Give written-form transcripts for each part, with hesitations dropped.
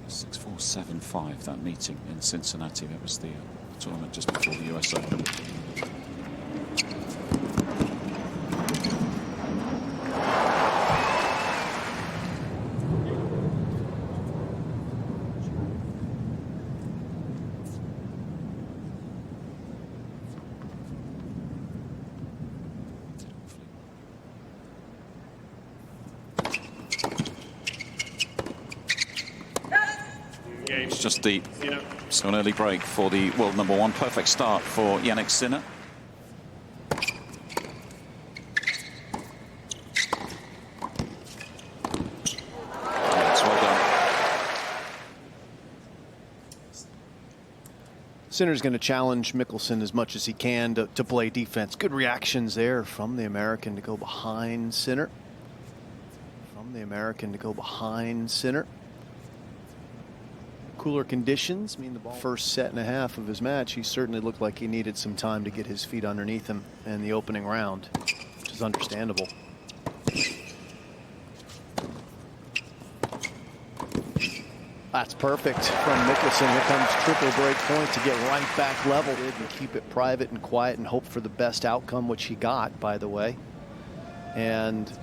6-4, 7-5, that meeting in Cincinnati. That was the tournament just before the US Open. It's just deep. So an early break for the world #1. Perfect start for Jannik Sinner. Yes, well done. Sinner's going to challenge Michelsen as much as he can to play defense. Good reactions there from the American to go behind Sinner. Cooler conditions mean the ball. First set and a half of his match, he certainly looked like he needed some time to get his feet underneath him in the opening round, which is understandable. That's perfect from Michelsen. Here comes triple break point to get right back level and keep it private and quiet and hope for the best outcome, which he got, by the way. And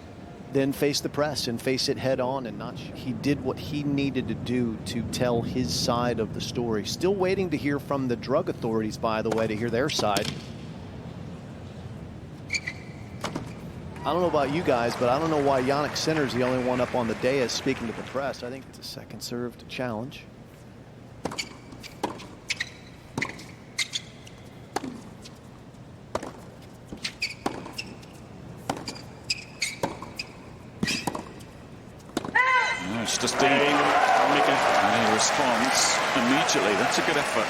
then face the press and face it head on, and not. He did what he needed to do to tell his side of the story. Still waiting to hear from the drug authorities, by the way, to hear their side. I don't know about you guys, but I don't know why Jannik Sinner's the only one up on the dais speaking to the press. I think it's a second serve to challenge. It's just deep. And he responds immediately. That's a good effort.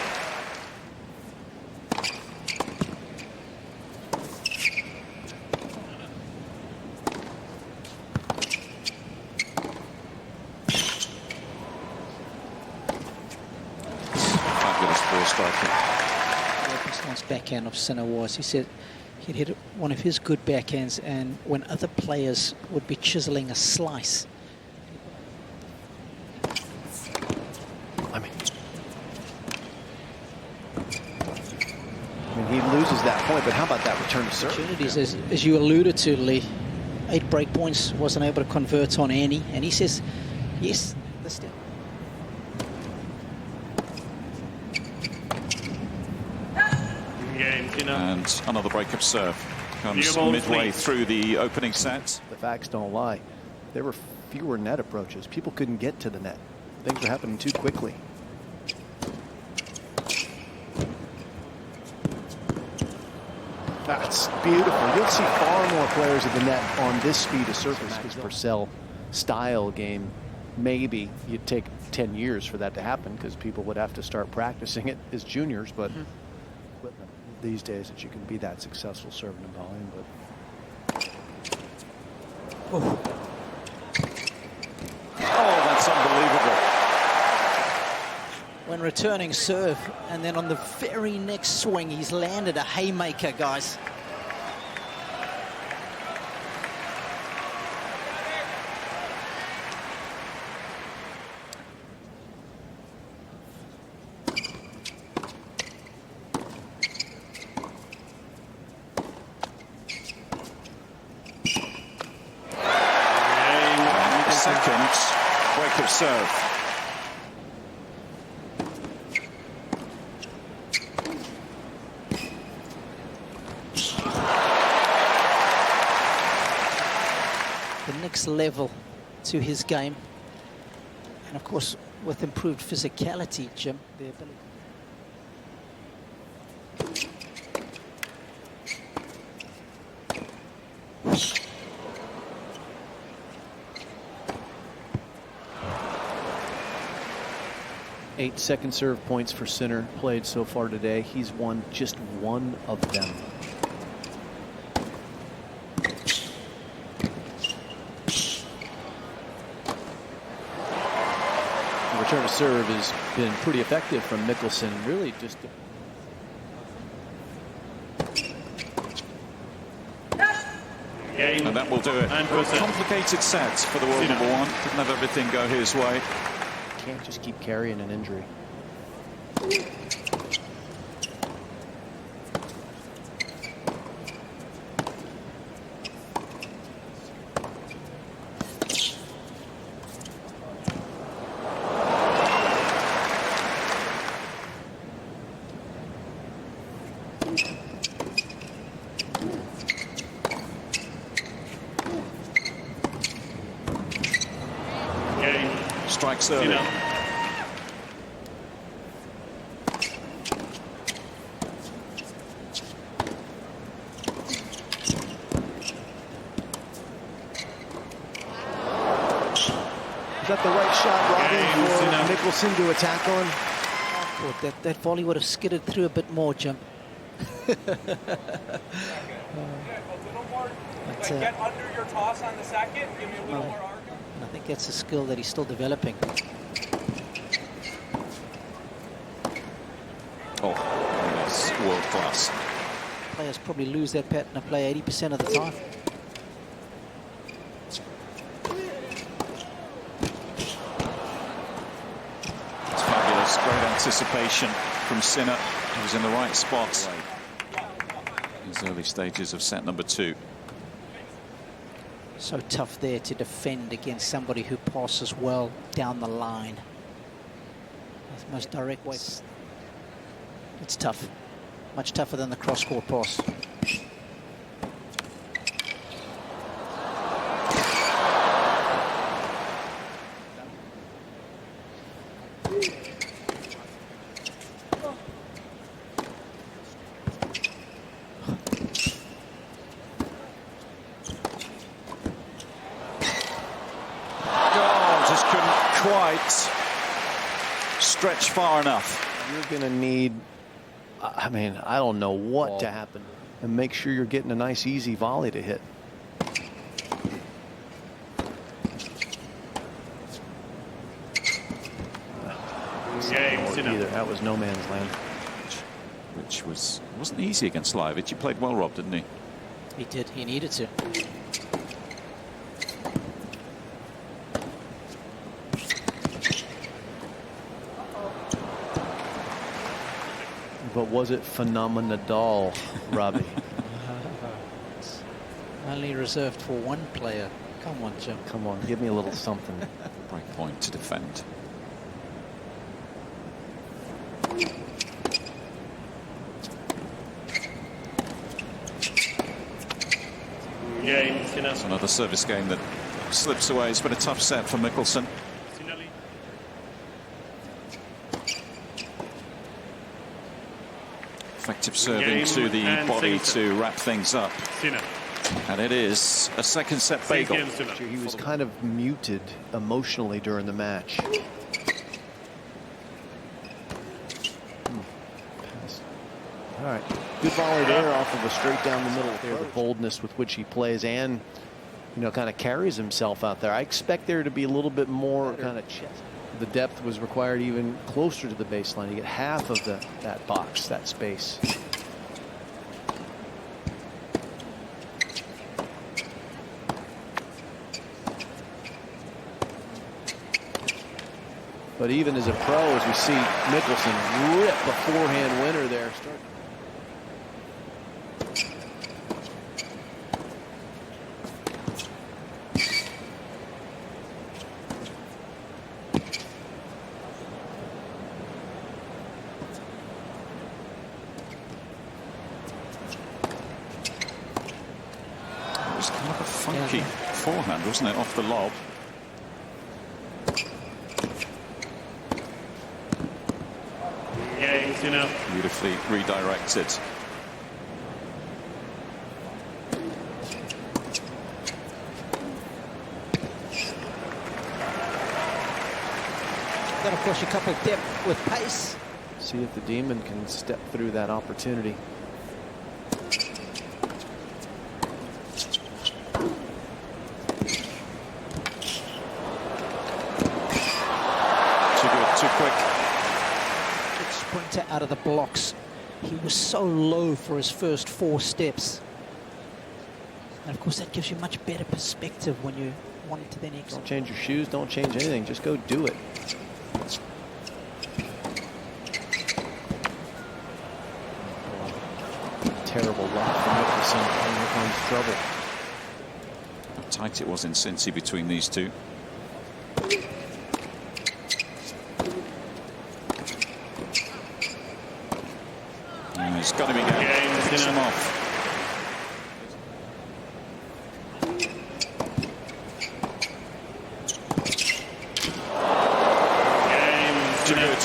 Fabulous ball striking. This nice backhand of Sinner was. He said he'd hit one of his good backhands, and when other players would be chiseling a slice, he loses that point, but how about that return to serve? Opportunities, as you alluded to, Lee. 8 break points, wasn't able to convert on any, and he says, yes, the step. And another break-up serve comes midway through the opening set. The facts don't lie. There were fewer net approaches. People couldn't get to the net. Things were happening too quickly. That's beautiful. You'll see far more players at the net on this speed of surface because Purcell style game. Maybe you'd take 10 years for that to happen because people would have to start practicing it as juniors, but these days that you can be that successful serving and volleying. Oh, that's unbelievable. When returning serve, and then on the very next swing, he's landed a haymaker, guys. Second break of serve. The next level to his game, and of course with improved physicality, Jim, the ability. Eight second serve points for Sinner played so far today. He's won just one of them. The return to serve has been pretty effective from Michelsen. Really just and that will do it. Complicated sets for the world #1. Didn't have everything go his way. can't just keep carrying an injury. Strikes early. Is that the right shot, Robbie, for Michelsen to attack on? Oh, that volley would have skidded through a bit more, Jim. Get under your toss on the second. Give me a little more arc. I think that's a skill that he's still developing. Oh, that's world class. Players probably lose that pattern of play 80% of the time. It's fabulous. Great anticipation from Sinner. He was in the right spots. These early stages of set number 2. So tough there to defend against somebody who passes well down the line. That's the most direct way. It's tough. Much tougher than the cross-court pass. Quite stretch far enough. You're going to need, I mean, I don't know what to happen. And make sure you're getting a nice, easy volley to hit. Either. That was no man's land. Which wasn't easy against Live. He played well, Rob, didn't he? He did. He needed to. But was it phenomenal, Robbie? Only reserved for one player. Come on, Jim. Come on, give me a little something. Break point to defend. It's another service game that slips away. It's been a tough set for Michelsen. Effective serving to the body to wrap things up. And it is a second set bagel. He was kind of muted emotionally during the match. All right, good volley there off of a straight down the middle there. The boldness with which he plays and, you know, kind of carries himself out there. I expect there to be a little bit more kind of chest. The depth was required even closer to the baseline. You get half of that box, that space. But even as a pro, as we see Michelsen rip a forehand winner there. It was kind of a funky forehand, wasn't it, off the lob? Beautifully redirected. Got to push a couple depth with pace. See if the Demon can step through that opportunity. Too good, too quick. Sprinter out of the blocks. He was so low for his first 4 steps. And of course that gives you much better perspective when you want to then exit. Don't change your shoes, don't change anything, just go do it. terrible luck for Michelsen, and here comes trouble. How tight it was in Cincy between these two. He's got to be getting him off. Djokovic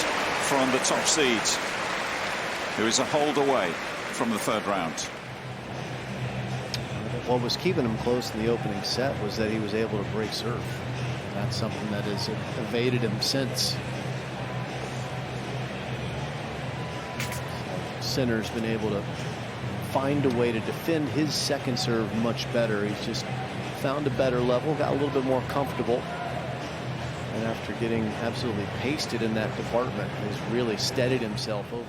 from the top seeds, who is a hold away from the third round. What was keeping him close in the opening set was that he was able to break serve. That's something that has evaded him since. Sinner's been able to find a way to defend his second serve much better. He's just found a better level, got a little bit more comfortable. And after getting absolutely pasted in that department, has really steadied himself over.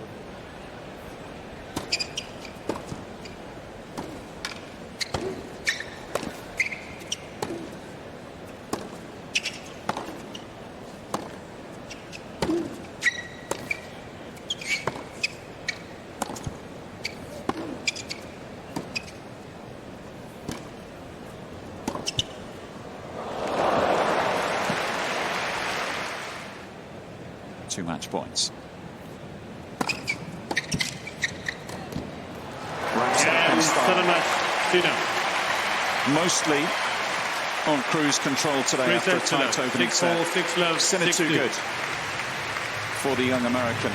Two match points. Mostly on cruise control today after a tight opening set. Sinner too good for the young American.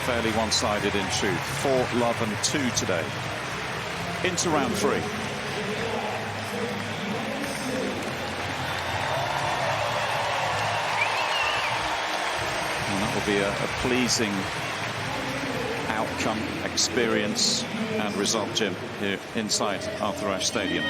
Fairly one-sided in truth. 4-love and 2 today. Into round 3. And that will be a pleasing outcome, experience and result, Jim, here inside Arthur Ashe Stadium.